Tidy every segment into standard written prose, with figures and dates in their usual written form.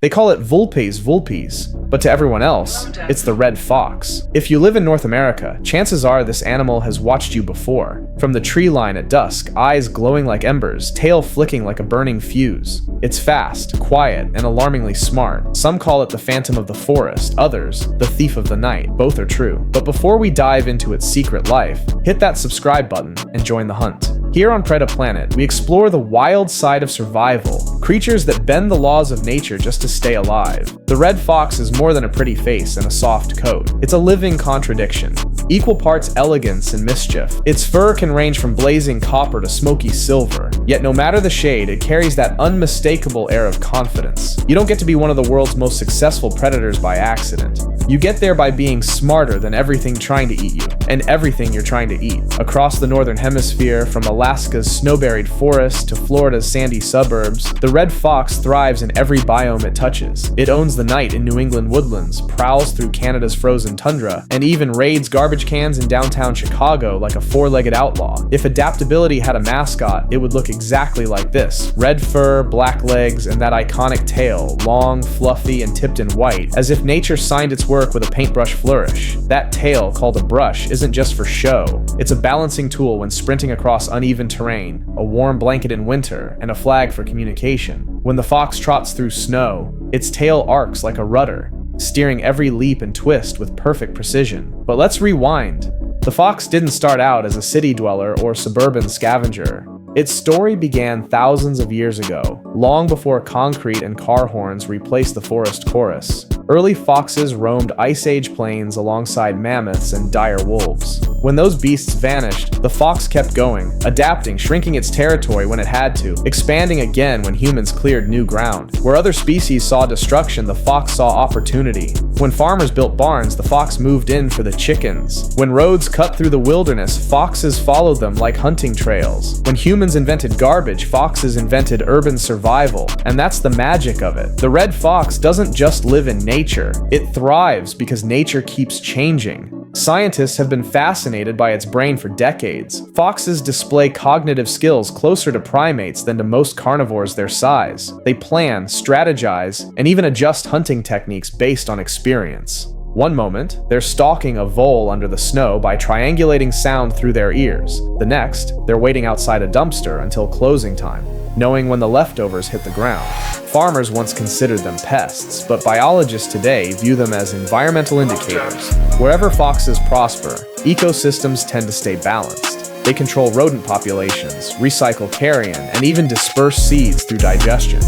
They call it vulpes, but to everyone else, it's the red fox. If you live in North America, chances are this animal has watched you before. From the tree line at dusk, eyes glowing like embers, tail flicking like a burning fuse. It's fast, quiet, and alarmingly smart. Some call it the phantom of the forest, others, the thief of the night. Both are true. But before we dive into its secret life, hit that subscribe button and join the hunt. Here on Preda Planet, we explore the wild side of survival, creatures that bend the laws of nature just to stay alive. The red fox is more than a pretty face and a soft coat. It's a living contradiction. Equal parts elegance and mischief. Its fur can range from blazing copper to smoky silver, yet no matter the shade, it carries that unmistakable air of confidence. You don't get to be one of the world's most successful predators by accident. You get there by being smarter than everything trying to eat you, and everything you're trying to eat. Across the northern hemisphere, from Alaska's snow-buried forest to Florida's sandy suburbs, the red fox thrives in every biome it touches. It owns the night in New England woodlands, prowls through Canada's frozen tundra, and even raids garbage cans in downtown Chicago like a four-legged outlaw. If adaptability had a mascot, it would look exactly like this. Red fur, black legs, and that iconic tail, long, fluffy, and tipped in white, as if nature signed its work with a paintbrush flourish. That tail, called a brush, isn't just for show. It's a balancing tool when sprinting across uneven terrain, a warm blanket in winter, and a flag for communication. When the fox trots through snow, its tail arcs like a rudder, steering every leap and twist with perfect precision. But let's rewind. The fox didn't start out as a city dweller or suburban scavenger. Its story began thousands of years ago, long before concrete and car horns replaced the forest chorus. Early foxes roamed Ice Age plains alongside mammoths and dire wolves. When those beasts vanished, the fox kept going, adapting, shrinking its territory when it had to, expanding again when humans cleared new ground. Where other species saw destruction, the fox saw opportunity. When farmers built barns, the fox moved in for the chickens. When roads cut through the wilderness, foxes followed them like hunting trails. When humans invented garbage, foxes invented urban survival. And that's the magic of it. The red fox doesn't just live in nature. It thrives because nature keeps changing. Scientists have been fascinated by its brain for decades. Foxes display cognitive skills closer to primates than to most carnivores their size. They plan, strategize, and even adjust hunting techniques based on experience. One moment, they're stalking a vole under the snow by triangulating sound through their ears. The next, they're waiting outside a dumpster until closing time, knowing when the leftovers hit the ground. Farmers once considered them pests, but biologists today view them as environmental indicators. Wherever foxes prosper, ecosystems tend to stay balanced. They control rodent populations, recycle carrion, and even disperse seeds through digestion.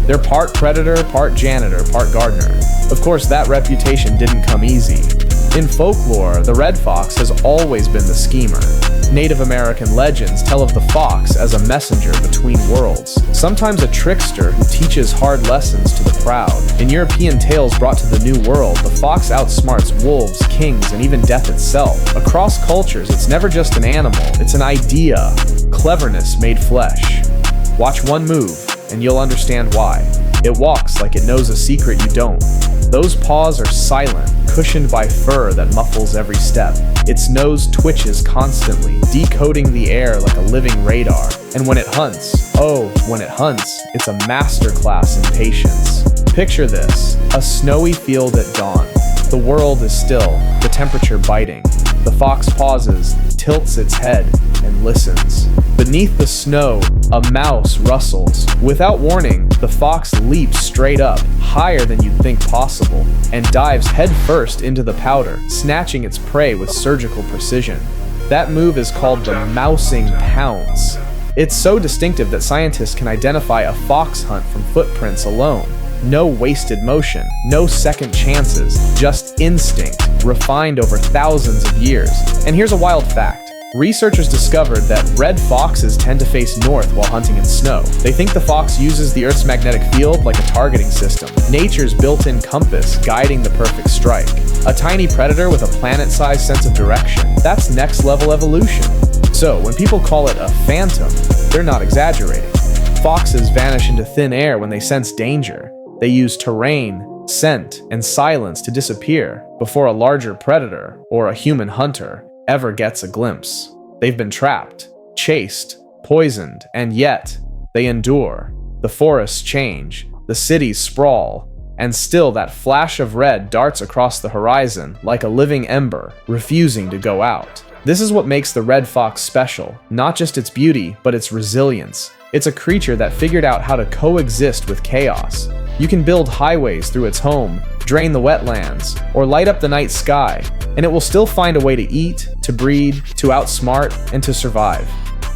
They're part predator, part janitor, part gardener. Of course, that reputation didn't come easy. In folklore, the red fox has always been the schemer. Native American legends tell of the fox as a messenger between worlds, sometimes a trickster who teaches hard lessons to the proud. In European tales brought to the New World, the fox outsmarts wolves, kings, and even death itself. Across cultures, it's never just an animal, it's an idea, cleverness made flesh. Watch one move, and you'll understand why. It walks like it knows a secret you don't. Those paws are silent, cushioned by fur that muffles every step. Its nose twitches constantly, decoding the air like a living radar. And when it hunts, it's a masterclass in patience. Picture this, a snowy field at dawn. The world is still, the temperature biting. The fox pauses, tilts its head, and listens. Beneath the snow, a mouse rustles. Without warning, the fox leaps straight up, higher than you'd think possible, and dives headfirst into the powder, snatching its prey with surgical precision. That move is called the mousing pounce. It's so distinctive that scientists can identify a fox hunt from footprints alone. No wasted motion, no second chances, just instinct, refined over thousands of years. And here's a wild fact. Researchers discovered that red foxes tend to face north while hunting in snow. They think the fox uses the Earth's magnetic field like a targeting system, nature's built-in compass guiding the perfect strike. A tiny predator with a planet-sized sense of direction. That's next-level evolution. So, when people call it a phantom, they're not exaggerating. Foxes vanish into thin air when they sense danger. They use terrain, scent, and silence to disappear before a larger predator, or a human hunter, ever gets a glimpse. They've been trapped, chased, poisoned, and yet they endure. The forests change, the cities sprawl, and still that flash of red darts across the horizon like a living ember, refusing to go out. This is what makes the red fox special, not just its beauty, but its resilience. It's a creature that figured out how to coexist with chaos. You can build highways through its home, drain the wetlands, or light up the night sky, and it will still find a way to eat, to breed, to outsmart, and to survive.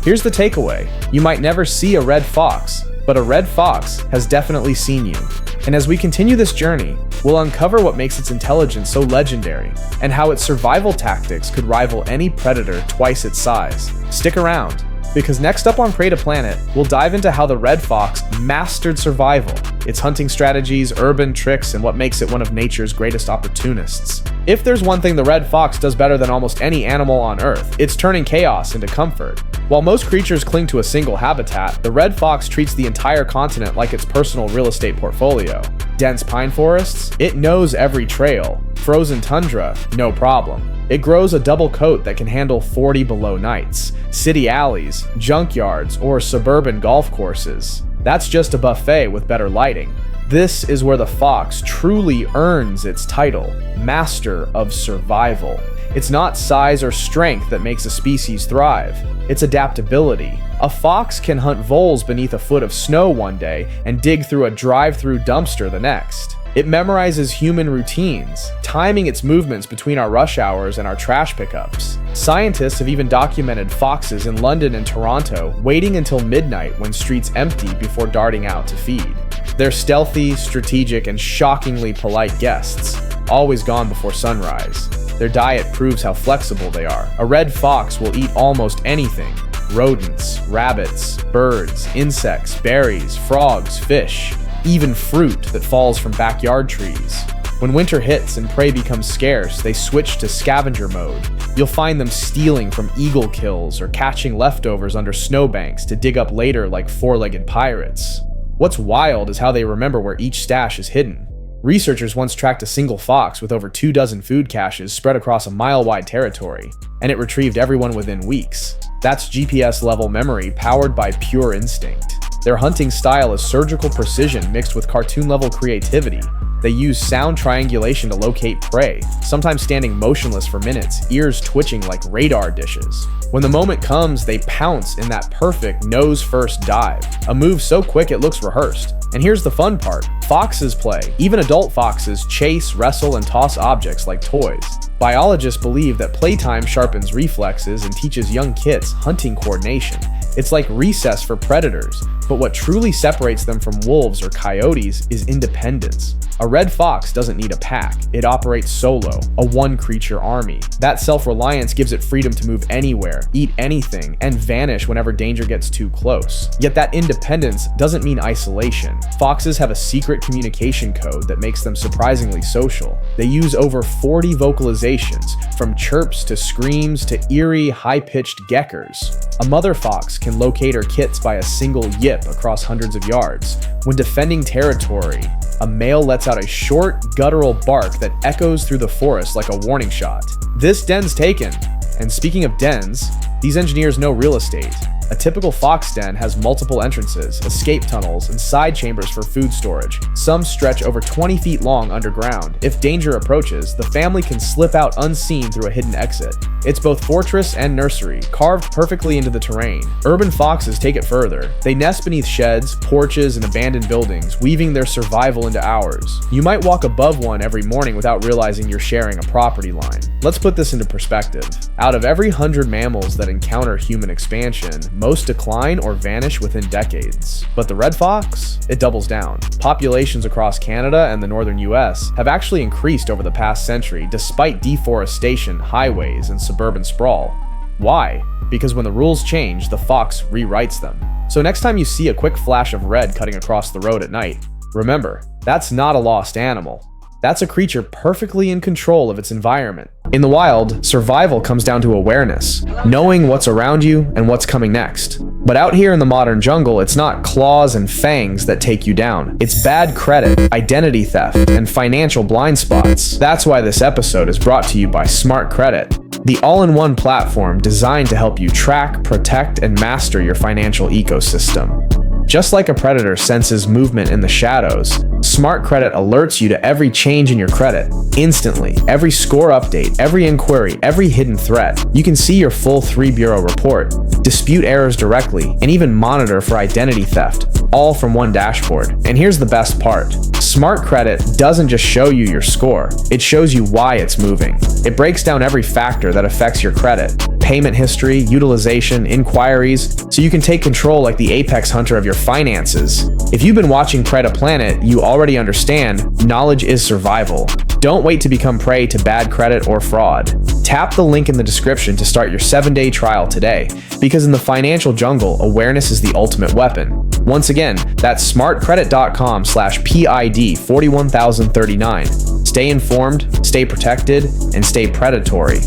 Here's the takeaway. You might never see a red fox, but a red fox has definitely seen you. And as we continue this journey, we'll uncover what makes its intelligence so legendary, and how its survival tactics could rival any predator twice its size. Stick around, because next up on Preda Planet, we'll dive into how the red fox mastered survival, its hunting strategies, urban tricks, and what makes it one of nature's greatest opportunists. If there's one thing the red fox does better than almost any animal on Earth, it's turning chaos into comfort. While most creatures cling to a single habitat, the red fox treats the entire continent like its personal real estate portfolio. Dense pine forests? It knows every trail. Frozen tundra? No problem. It grows a double coat that can handle 40 below nights. City alleys, junkyards, or suburban golf courses. That's just a buffet with better lighting. This is where the fox truly earns its title, Master of Survival. It's not size or strength that makes a species thrive. It's adaptability. A fox can hunt voles beneath a foot of snow one day and dig through a drive-through dumpster the next. It memorizes human routines, timing its movements between our rush hours and our trash pickups. Scientists have even documented foxes in London and Toronto waiting until midnight when streets empty before darting out to feed. They're stealthy, strategic, and shockingly polite guests, always gone before sunrise. Their diet proves how flexible they are. A red fox will eat almost anything: rodents, rabbits, birds, insects, berries, frogs, fish, even fruit that falls from backyard trees. When winter hits and prey becomes scarce, they switch to scavenger mode. You'll find them stealing from eagle kills or catching leftovers under snowbanks to dig up later like four-legged pirates. What's wild is how they remember where each stash is hidden. Researchers once tracked a single fox with over 24 food caches spread across a mile-wide territory, and it retrieved everyone within weeks. That's GPS-level memory powered by pure instinct. Their hunting style is surgical precision mixed with cartoon-level creativity. They use sound triangulation to locate prey, sometimes standing motionless for minutes, ears twitching like radar dishes. When the moment comes, they pounce in that perfect nose-first dive, a move so quick it looks rehearsed. And here's the fun part. Foxes play. Even adult foxes chase, wrestle, and toss objects like toys. Biologists believe that playtime sharpens reflexes and teaches young kids hunting coordination. It's like recess for predators, but what truly separates them from wolves or coyotes is independence. A red fox doesn't need a pack. It operates solo, a one-creature army. That self-reliance gives it freedom to move anywhere, eat anything, and vanish whenever danger gets too close. Yet that independence doesn't mean isolation. Foxes have a secret communication code that makes them surprisingly social. They use over 40 vocalizations, from chirps to screams to eerie, high-pitched geckers. A mother fox can locate her kits by a single yip across hundreds of yards. When defending territory, a male lets out a short, guttural bark that echoes through the forest like a warning shot. This den's taken. And speaking of dens, these engineers know real estate. A typical fox den has multiple entrances, escape tunnels, and side chambers for food storage. Some stretch over 20 feet long underground. If danger approaches, the family can slip out unseen through a hidden exit. It's both fortress and nursery, carved perfectly into the terrain. Urban foxes take it further. They nest beneath sheds, porches, and abandoned buildings, weaving their survival into ours. You might walk above one every morning without realizing you're sharing a property line. Let's put this into perspective. Out of every 100 mammals that encounter human expansion, most decline or vanish within decades. But the red fox? It doubles down. Populations across Canada and the northern US have actually increased over the past century despite deforestation, highways, and suburban sprawl. Why? Because when the rules change, the fox rewrites them. So next time you see a quick flash of red cutting across the road at night, remember, that's not a lost animal. That's a creature perfectly in control of its environment. In the wild, survival comes down to awareness, knowing what's around you and what's coming next. But out here in the modern jungle, it's not claws and fangs that take you down. It's bad credit, identity theft, and financial blind spots. That's why this episode is brought to you by Smart Credit, the all-in-one platform designed to help you track, protect, and master your financial ecosystem. Just like a predator senses movement in the shadows, Smart Credit alerts you to every change in your credit. Instantly, every score update, every inquiry, every hidden threat. You can see your full 3-bureau report, dispute errors directly, and even monitor for identity theft, all from one dashboard. And here's the best part. Smart Credit doesn't just show you your score, it shows you why it's moving. It breaks down every factor that affects your credit: payment history, utilization, inquiries, so you can take control like the apex hunter of your finances. If you've been watching Preda Planet, you already understand knowledge is survival. Don't wait to become prey to bad credit or fraud. Tap the link in the description to start your 7-day trial today, because in the financial jungle, awareness is the ultimate weapon. Once again, that's smartcredit.com/PID41039. Stay informed, stay protected, and stay predatory.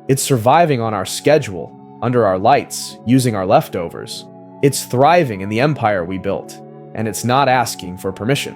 It's surviving on our schedule, under our lights, using our leftovers. It's thriving in the empire we built, and it's not asking for permission.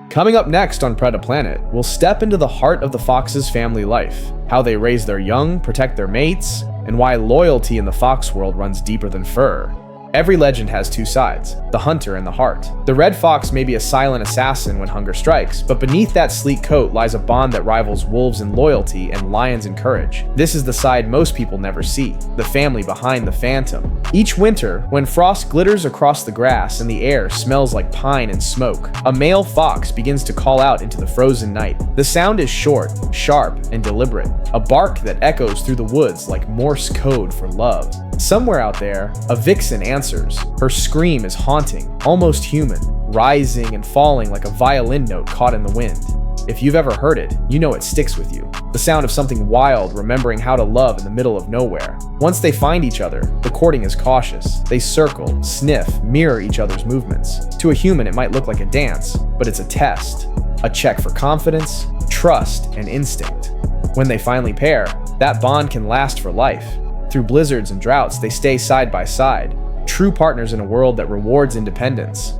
Coming up next on Preda Planet, we'll step into the heart of the fox's family life, how they raise their young, protect their mates, and why loyalty in the fox world runs deeper than fur. Every legend has two sides, the hunter and the heart. The red fox may be a silent assassin when hunger strikes, but beneath that sleek coat lies a bond that rivals wolves in loyalty and lions in courage. This is the side most people never see, the family behind the phantom. Each winter, when frost glitters across the grass and the air smells like pine and smoke, a male fox begins to call out into the frozen night. The sound is short, sharp, and deliberate, a bark that echoes through the woods like Morse code for love. Somewhere out there, a vixen answers. Her scream is haunting, almost human, rising and falling like a violin note caught in the wind. If you've ever heard it, you know it sticks with you. The sound of something wild remembering how to love in the middle of nowhere. Once they find each other, the courting is cautious. They circle, sniff, mirror each other's movements. To a human, it might look like a dance, but it's a test. A check for confidence, trust, and instinct. When they finally pair, that bond can last for life. Through blizzards and droughts, they stay side by side, true partners in a world that rewards independence.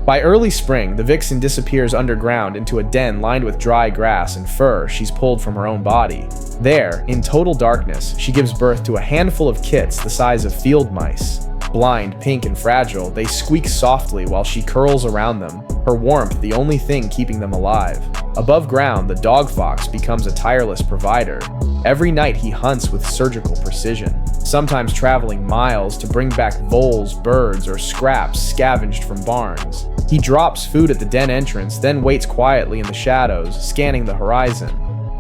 By early spring, the vixen disappears underground into a den lined with dry grass and fur she's pulled from her own body. There, in total darkness, she gives birth to a handful of kits the size of field mice. Blind, pink, and fragile, they squeak softly while she curls around them, her warmth the only thing keeping them alive. Above ground, the dog fox becomes a tireless provider. Every night he hunts with surgical precision, sometimes traveling miles to bring back voles, birds, or scraps scavenged from barns. He drops food at the den entrance, then waits quietly in the shadows, scanning the horizon.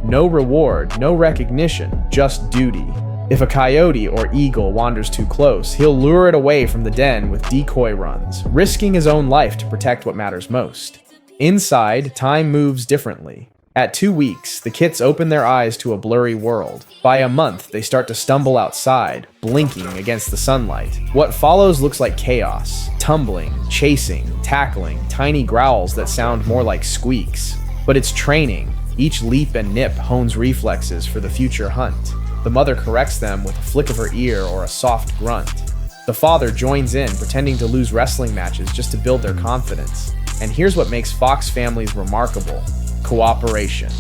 No reward, no recognition, just duty. If a coyote or eagle wanders too close, he'll lure it away from the den with decoy runs, risking his own life to protect what matters most. Inside, time moves differently. At 2 weeks, the kits open their eyes to a blurry world. By a month, they start to stumble outside, blinking against the sunlight. What follows looks like chaos. Tumbling, chasing, tackling, tiny growls that sound more like squeaks. But it's training. Each leap and nip hones reflexes for the future hunt. The mother corrects them with a flick of her ear or a soft grunt. The father joins in, pretending to lose wrestling matches just to build their confidence. And here's what makes fox families remarkable: cooperation.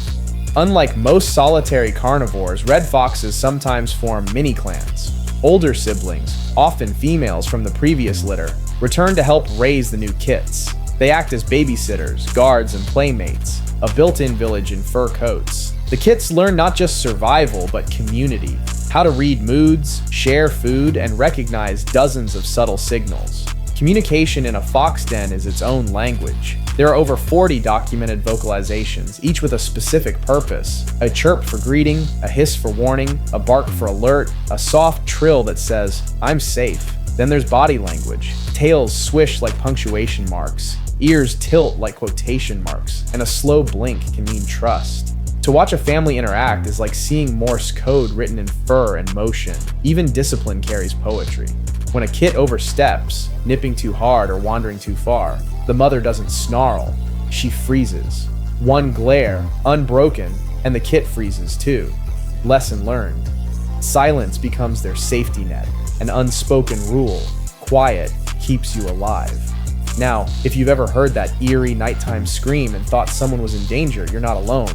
Unlike most solitary carnivores, red foxes sometimes form mini-clans. Older siblings, often females from the previous litter, return to help raise the new kits. They act as babysitters, guards, and playmates, a built-in village in fur coats. The kits learn not just survival, but community, how to read moods, share food, and recognize dozens of subtle signals. Communication in a fox den is its own language. There are over 40 documented vocalizations, each with a specific purpose. A chirp for greeting, a hiss for warning, a bark for alert, a soft trill that says, "I'm safe." Then there's body language. Tails swish like punctuation marks, ears tilt like quotation marks, and a slow blink can mean trust. To watch a family interact is like seeing Morse code written in fur and motion. Even discipline carries poetry. When a kit oversteps, nipping too hard or wandering too far, the mother doesn't snarl, she freezes. One glare, unbroken, and the kit freezes too. Lesson learned. Silence becomes their safety net, an unspoken rule. Quiet keeps you alive. Now, if you've ever heard that eerie nighttime scream and thought someone was in danger, you're not alone.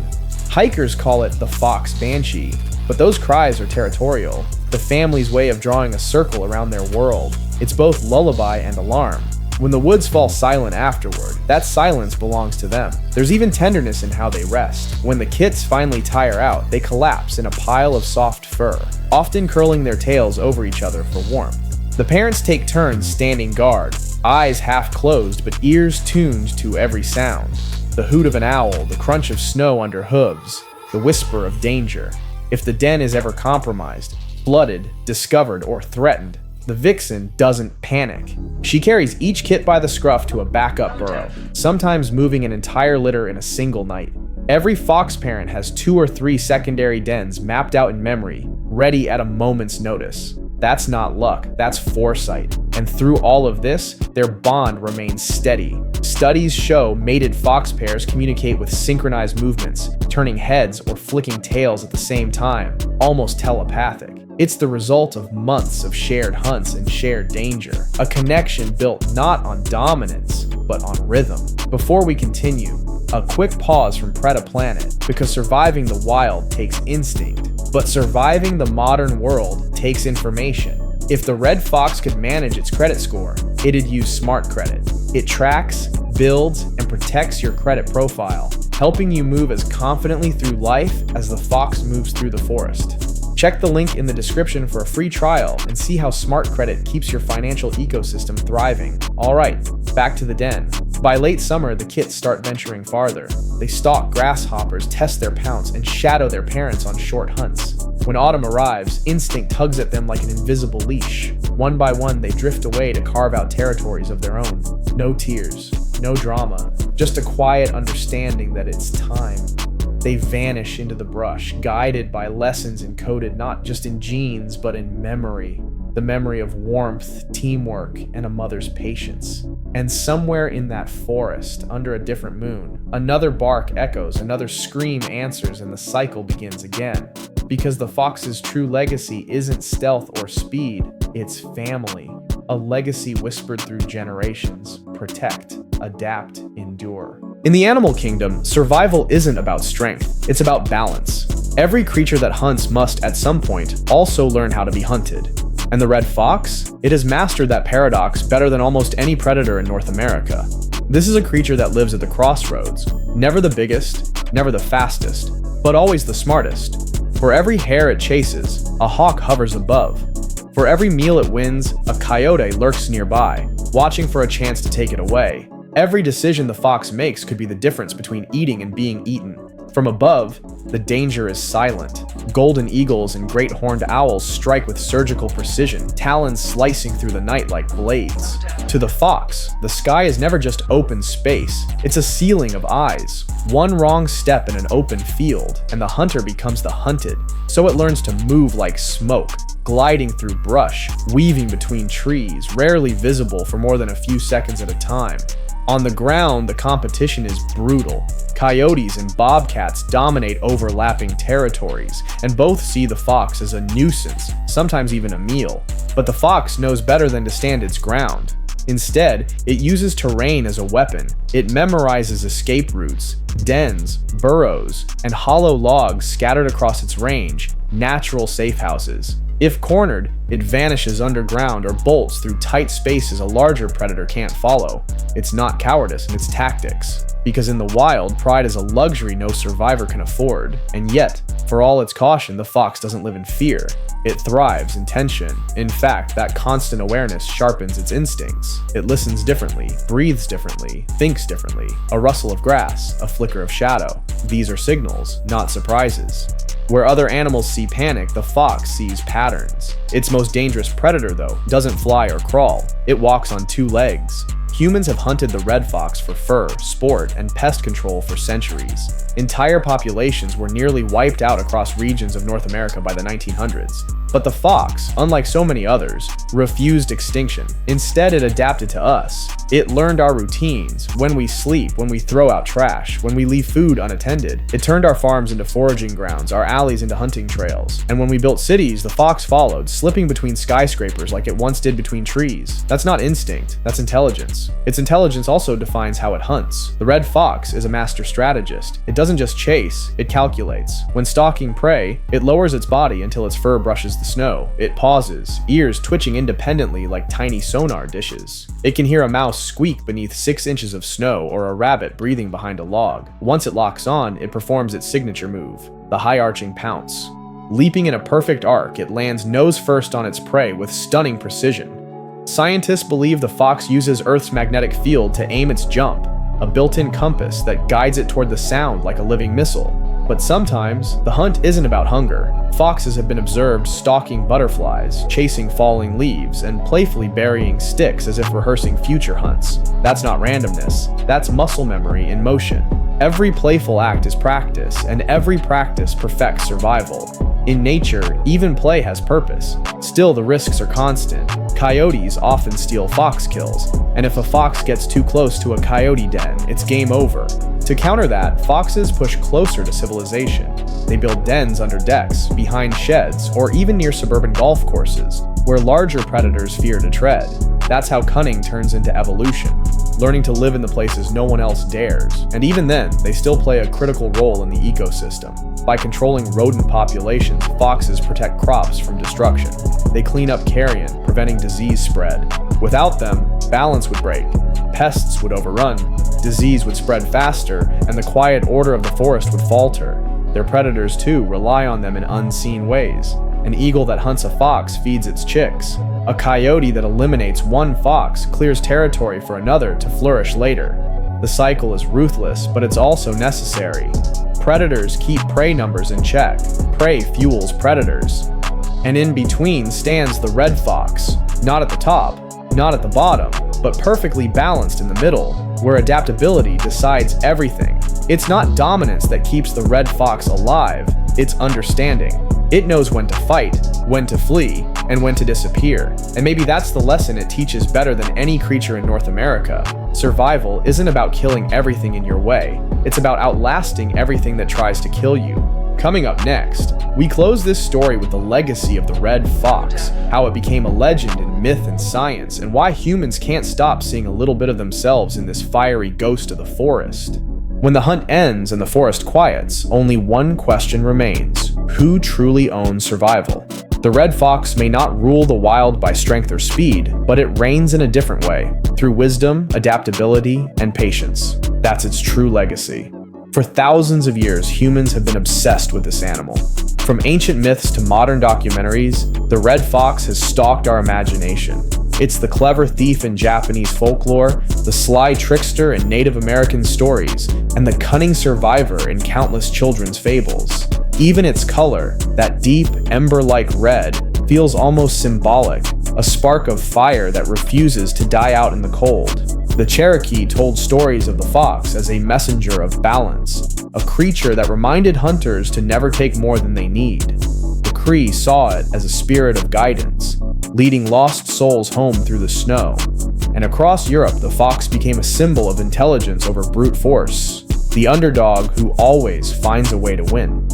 Hikers call it the fox banshee, but those cries are territorial, the family's way of drawing a circle around their world. It's both lullaby and alarm. When the woods fall silent afterward, that silence belongs to them. There's even tenderness in how they rest. When the kits finally tire out, they collapse in a pile of soft fur, often curling their tails over each other for warmth. The parents take turns standing guard, eyes half closed but ears tuned to every sound. The hoot of an owl, the crunch of snow under hooves, the whisper of danger. If the den is ever compromised, flooded, discovered, or threatened, the vixen doesn't panic. She carries each kit by the scruff to a backup burrow, sometimes moving an entire litter in a single night. Every fox parent has 2 or 3 secondary dens mapped out in memory, ready at a moment's notice. That's not luck, that's foresight. And through all of this, their bond remains steady. Studies show mated fox pairs communicate with synchronized movements, turning heads or flicking tails at the same time, almost telepathic. It's the result of months of shared hunts and shared danger, a connection built not on dominance, but on rhythm. Before we continue, a quick pause from Preda Planet, because surviving the wild takes instinct, but surviving the modern world takes information. If the red fox could manage its credit score, it'd use smart credit. It tracks, builds, and protects your credit profile, helping you move as confidently through life as the fox moves through the forest. Check the link in the description for a free trial and see how smart credit keeps your financial ecosystem thriving. Alright, back to the den. By late summer, the kits start venturing farther. They stalk grasshoppers, test their pounce, and shadow their parents on short hunts. When autumn arrives, instinct tugs at them like an invisible leash. One by one, they drift away to carve out territories of their own. No tears, no drama, just a quiet understanding that it's time. They vanish into the brush, guided by lessons encoded not just in genes, but in memory. The memory of warmth, teamwork, and a mother's patience. And somewhere in that forest, under a different moon, another bark echoes, another scream answers, and the cycle begins again. Because the fox's true legacy isn't stealth or speed, it's family. A legacy whispered through generations. Protect, adapt, endure. In the animal kingdom, survival isn't about strength, it's about balance. Every creature that hunts must, at some point, also learn how to be hunted. And the red fox? It has mastered that paradox better than almost any predator in North America. This is a creature that lives at the crossroads. Never the biggest, never the fastest, but always the smartest. For every hare it chases, a hawk hovers above. For every meal it wins, a coyote lurks nearby, watching for a chance to take it away. Every decision the fox makes could be the difference between eating and being eaten. From above, the danger is silent. Golden eagles and great horned owls strike with surgical precision, talons slicing through the night like blades. To the fox, the sky is never just open space, it's a ceiling of eyes. One wrong step in an open field, and the hunter becomes the hunted. So it learns to move like smoke, gliding through brush, weaving between trees, rarely visible for more than a few seconds at a time. On the ground, the competition is brutal. Coyotes and bobcats dominate overlapping territories, and both see the fox as a nuisance, sometimes even a meal. But the fox knows better than to stand its ground. Instead, it uses terrain as a weapon. It memorizes escape routes, dens, burrows, and hollow logs scattered across its range, natural safe houses. If cornered, it vanishes underground or bolts through tight spaces a larger predator can't follow. It's not cowardice, it's tactics. Because in the wild, pride is a luxury no survivor can afford. And yet, for all its caution, the fox doesn't live in fear. It thrives in tension. In fact, that constant awareness sharpens its instincts. It listens differently, breathes differently, thinks differently. A rustle of grass, a flicker of shadow. These are signals, not surprises. Where other animals see panic, the fox sees patterns. Its most dangerous predator, though, doesn't fly or crawl. It walks on 2 legs. Humans have hunted the red fox for fur, sport, and pest control for centuries. Entire populations were nearly wiped out across regions of North America by the 1900s. But the fox, unlike so many others, refused extinction. Instead, it adapted to us. It learned our routines, when we sleep, when we throw out trash, when we leave food unattended. It turned our farms into foraging grounds, our alleys into hunting trails. And when we built cities, the fox followed, slipping between skyscrapers like it once did between trees. That's not instinct, that's intelligence. Its intelligence also defines how it hunts. The red fox is a master strategist. It doesn't just chase, it calculates. When stalking prey, it lowers its body until its fur brushes the snow, it pauses, ears twitching independently like tiny sonar dishes. It can hear a mouse squeak beneath 6 inches of snow or a rabbit breathing behind a log. Once it locks on, it performs its signature move, the high-arching pounce. Leaping in a perfect arc, it lands nose first on its prey with stunning precision. Scientists believe the fox uses Earth's magnetic field to aim its jump, a built-in compass that guides it toward the sound like a living missile. But sometimes, the hunt isn't about hunger. Foxes have been observed stalking butterflies, chasing falling leaves, and playfully burying sticks as if rehearsing future hunts. That's not randomness, that's muscle memory in motion. Every playful act is practice, and every practice perfects survival. In nature, even play has purpose. Still, the risks are constant. Coyotes often steal fox kills, and if a fox gets too close to a coyote den, it's game over. To counter that, foxes push closer to civilization. They build dens under decks, behind sheds, or even near suburban golf courses, where larger predators fear to tread. That's how cunning turns into evolution, learning to live in the places no one else dares. And even then, they still play a critical role in the ecosystem. By controlling rodent populations, foxes protect crops from destruction. They clean up carrion, preventing disease spread. Without them, balance would break, pests would overrun, disease would spread faster, and the quiet order of the forest would falter. Their predators, too, rely on them in unseen ways. An eagle that hunts a fox feeds its chicks. A coyote that eliminates one fox clears territory for another to flourish later. The cycle is ruthless, but it's also necessary. Predators keep prey numbers in check. Prey fuels predators. And in between stands the red fox, not at the top, not at the bottom, but perfectly balanced in the middle, where adaptability decides everything. It's not dominance that keeps the red fox alive, it's understanding. It knows when to fight, when to flee, and when to disappear. And maybe that's the lesson it teaches better than any creature in North America. Survival isn't about killing everything in your way. It's about outlasting everything that tries to kill you. Coming up next, we close this story with the legacy of the red fox, how it became a legend in myth and science, and why humans can't stop seeing a little bit of themselves in this fiery ghost of the forest. When the hunt ends and the forest quiets, only one question remains: who truly owns survival? The red fox may not rule the wild by strength or speed, but it reigns in a different way, through wisdom, adaptability, and patience. That's its true legacy. For thousands of years, humans have been obsessed with this animal. From ancient myths to modern documentaries, the red fox has stalked our imagination. It's the clever thief in Japanese folklore, the sly trickster in Native American stories, and the cunning survivor in countless children's fables. Even its color, that deep, ember-like red, feels almost symbolic, a spark of fire that refuses to die out in the cold. The Cherokee told stories of the fox as a messenger of balance, a creature that reminded hunters to never take more than they need. The Cree saw it as a spirit of guidance, leading lost souls home through the snow. And across Europe, the fox became a symbol of intelligence over brute force, the underdog who always finds a way to win.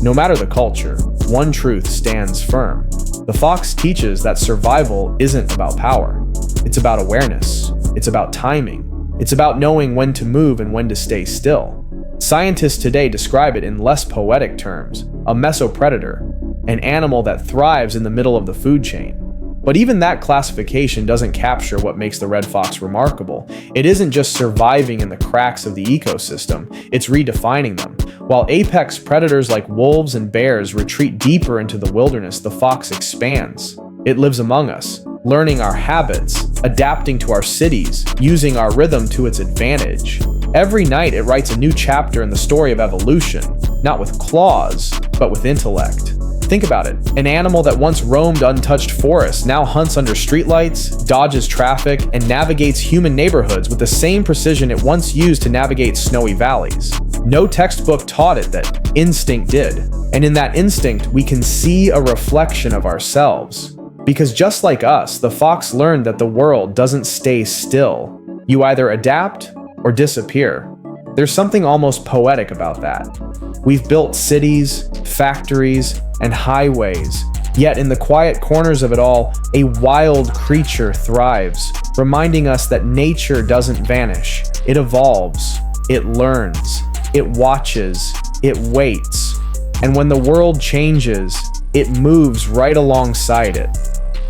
No matter the culture, one truth stands firm. The fox teaches that survival isn't about power. It's about awareness. It's about timing. It's about knowing when to move and when to stay still. Scientists today describe it in less poetic terms: a mesopredator, an animal that thrives in the middle of the food chain. But even that classification doesn't capture what makes the red fox remarkable. It isn't just surviving in the cracks of the ecosystem, it's redefining them. While apex predators like wolves and bears retreat deeper into the wilderness, the fox expands. It lives among us, learning our habits, adapting to our cities, using our rhythm to its advantage. Every night it writes a new chapter in the story of evolution, not with claws, but with intellect. Think about it. An animal that once roamed untouched forests now hunts under streetlights, dodges traffic, and navigates human neighborhoods with the same precision it once used to navigate snowy valleys. No textbook taught it that. Instinct did. And in that instinct, we can see a reflection of ourselves. Because just like us, the fox learned that the world doesn't stay still. You either adapt or disappear. There's something almost poetic about that. We've built cities, factories, and highways, yet in the quiet corners of it all, a wild creature thrives, reminding us that nature doesn't vanish. It evolves, it learns, it watches, it waits. And when the world changes, it moves right alongside it.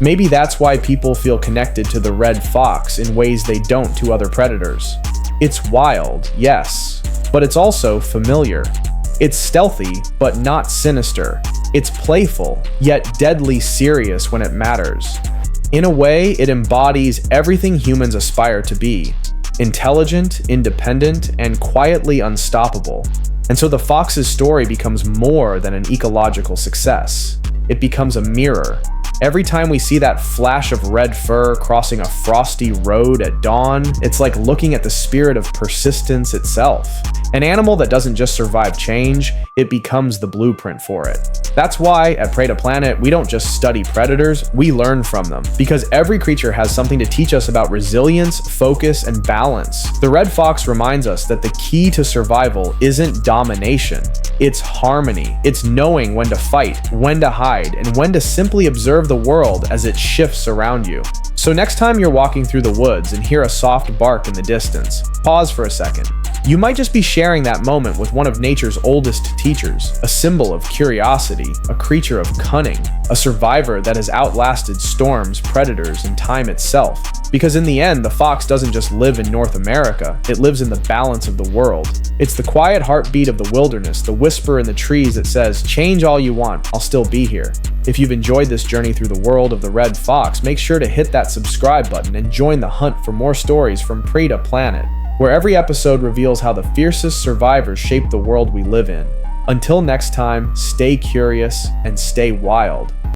Maybe that's why people feel connected to the red fox in ways they don't to other predators. It's wild, yes, but it's also familiar. It's stealthy, but not sinister. It's playful, yet deadly serious when it matters. In a way, it embodies everything humans aspire to be: intelligent, independent, and quietly unstoppable. And so the fox's story becomes more than an ecological success. It becomes a mirror. Every time we see that flash of red fur crossing a frosty road at dawn, it's like looking at the spirit of persistence itself. An animal that doesn't just survive change, it becomes the blueprint for it. That's why, at Preda Planet, we don't just study predators, we learn from them. Because every creature has something to teach us about resilience, focus, and balance. The red fox reminds us that the key to survival isn't domination, it's harmony. It's knowing when to fight, when to hide, and when to simply observe the world as it shifts around you. So next time you're walking through the woods and hear a soft bark in the distance, pause for a second. You might just be sharing that moment with one of nature's oldest teachers, a symbol of curiosity, a creature of cunning, a survivor that has outlasted storms, predators, and time itself. Because in the end, the fox doesn't just live in North America, it lives in the balance of the world. It's the quiet heartbeat of the wilderness, the whisper in the trees that says, "Change all you want, I'll still be here." If you've enjoyed this journey through the world of the red fox, make sure to hit that subscribe button and join the hunt for more stories from Preda Planet, where every episode reveals how the fiercest survivors shape the world we live in. Until next time, stay curious and stay wild.